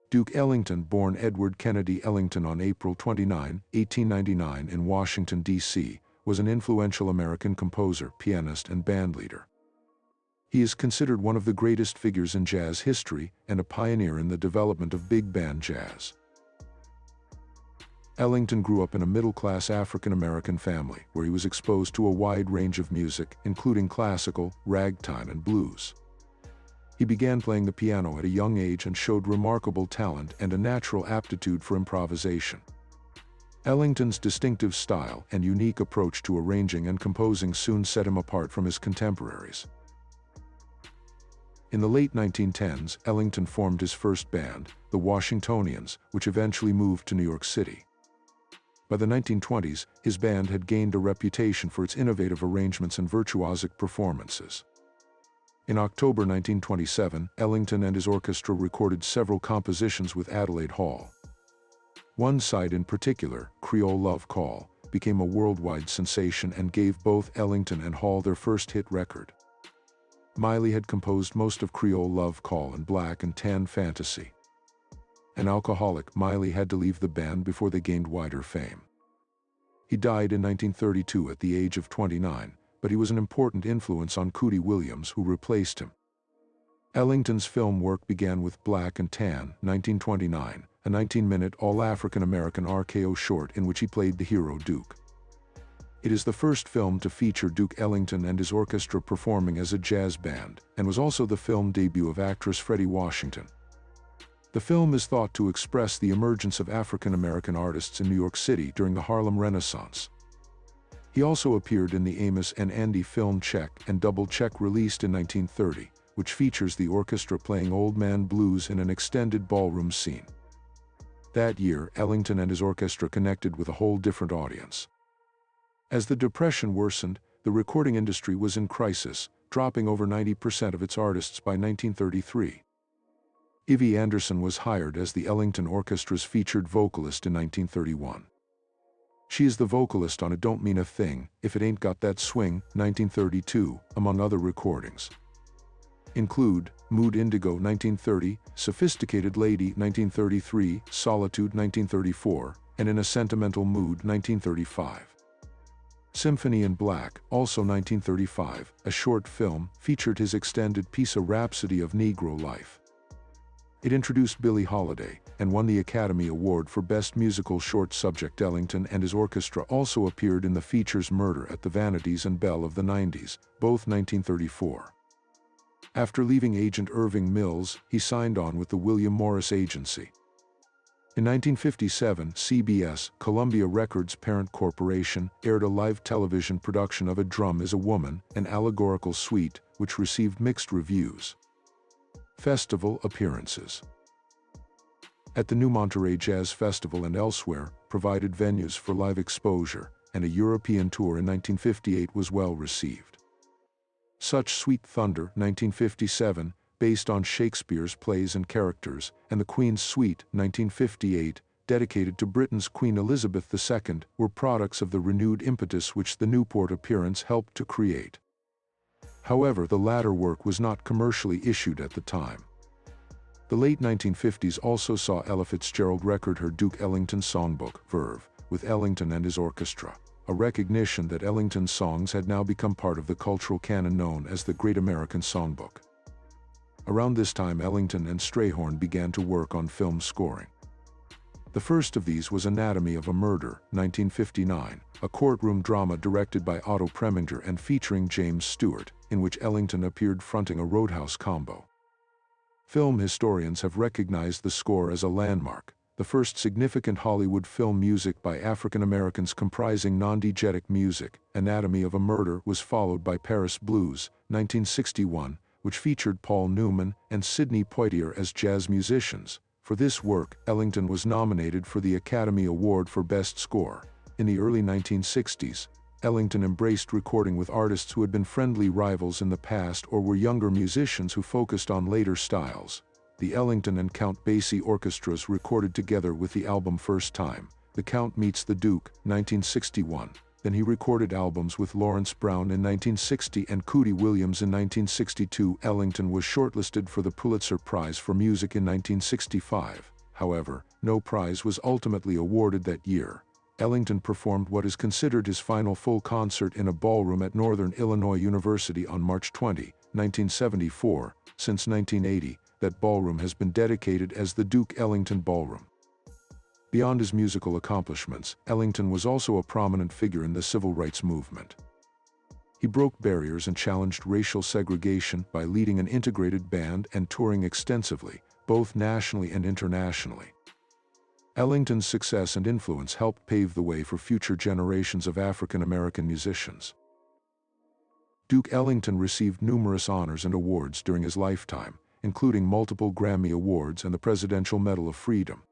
Duke Ellington, born Edward Kennedy Ellington on April 29, 1899 in Washington, D.C., was an influential American composer, pianist, and bandleader. He is considered one of the greatest figures in jazz history and a pioneer in the development of big band jazz. Ellington grew up in a middle-class African-American family where he was exposed to a wide range of music, including classical, ragtime, and blues. He began playing the piano at a young age and showed remarkable talent and a natural aptitude for improvisation. Ellington's distinctive style and unique approach to arranging and composing soon set him apart from his contemporaries. In the late 1910s, Ellington formed his first band, the Washingtonians, which eventually moved to New York City. By the 1920s, his band had gained a reputation for its innovative arrangements and virtuosic performances. In October 1927, Ellington and his orchestra recorded several compositions with Adelaide Hall. One side in particular, Creole Love Call, became a worldwide sensation and gave both Ellington and Hall their first hit record. Miley had composed most of Creole Love Call and Black and Tan Fantasy. An alcoholic, Miley had to leave the band before they gained wider fame. He died in 1932 at the age of 29, but he was an important influence on Cootie Williams, who replaced him. Ellington's film work began with Black and Tan, 1929, a 19-minute all-African-American RKO short in which he played the hero Duke. It is the first film to feature Duke Ellington and his orchestra performing as a jazz band, and was also the film debut of actress Freddie Washington. The film is thought to express the emergence of African-American artists in New York City during the Harlem Renaissance. He also appeared in the Amos and Andy film Check and Double Check, released in 1930, which features the orchestra playing Old Man Blues in an extended ballroom scene. That year, Ellington and his orchestra connected with a whole different audience. As the Depression worsened, the recording industry was in crisis, dropping over 90% of its artists by 1933. Ivy Anderson was hired as the Ellington Orchestra's featured vocalist in 1931. She is the vocalist on It Don't Mean a Thing, If It Ain't Got That Swing, 1932, among other recordings. Include Mood Indigo 1930, Sophisticated Lady 1933, Solitude 1934, and In a Sentimental Mood 1935. Symphony in Black, also 1935, a short film, featured his extended piece A Rhapsody of Negro Life. It introduced Billie Holiday, and won the Academy Award for Best Musical Short Subject. Ellington and his orchestra also appeared in the features Murder at the Vanities and Belle of the 90s, both 1934. After leaving agent Irving Mills, he signed on with the William Morris Agency. In 1957, CBS, Columbia Records parent corporation, aired a live television production of A Drum Is a Woman, an allegorical suite, which received mixed reviews. Festival appearances. At the New Monterey Jazz Festival and elsewhere, provided venues for live exposure, and a European tour in 1958 was well received. Such Sweet Thunder, 1957, based on Shakespeare's plays and characters, and The Queen's Suite, 1958, dedicated to Britain's Queen Elizabeth II, were products of the renewed impetus which the Newport appearance helped to create. However, the latter work was not commercially issued at the time. The late 1950s also saw Ella Fitzgerald record her Duke Ellington songbook, Verve, with Ellington and his orchestra, a recognition that Ellington's songs had now become part of the cultural canon known as the Great American Songbook. Around this time, Ellington and Strayhorn began to work on film scoring. The first of these was Anatomy of a Murder, 1959, a courtroom drama directed by Otto Preminger and featuring James Stewart, in which Ellington appeared fronting a Roadhouse combo. Film historians have recognized the score as a landmark, the first significant Hollywood film music by African Americans comprising non-diegetic music. Anatomy of a Murder was followed by Paris Blues, 1961, which featured Paul Newman and Sidney Poitier as jazz musicians. For this work, Ellington was nominated for the Academy Award for Best Score. In the early 1960s, Ellington embraced recording with artists who had been friendly rivals in the past or were younger musicians who focused on later styles. The Ellington and Count Basie orchestras recorded together with the album First Time, The Count Meets the Duke, 1961, Then he recorded albums with Lawrence Brown in 1960 and Cootie Williams in 1962. Ellington was shortlisted for the Pulitzer Prize for Music in 1965. However, no prize was ultimately awarded that year. Ellington performed what is considered his final full concert in a ballroom at Northern Illinois University on March 20, 1974. Since 1980, that ballroom has been dedicated as the Duke Ellington Ballroom. Beyond his musical accomplishments, Ellington was also a prominent figure in the civil rights movement. He broke barriers and challenged racial segregation by leading an integrated band and touring extensively, both nationally and internationally. Ellington's success and influence helped pave the way for future generations of African American musicians. Duke Ellington received numerous honors and awards during his lifetime, including multiple Grammy Awards and the Presidential Medal of Freedom.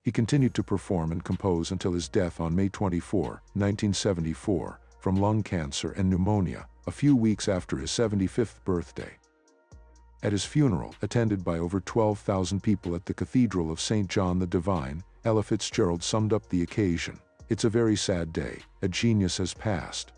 He continued to perform and compose until his death on May 24, 1974, from lung cancer and pneumonia, a few weeks after his 75th birthday. At his funeral, attended by over 12,000 people at the Cathedral of St. John the Divine, Ella Fitzgerald summed up the occasion, "It's a very sad day, a genius has passed."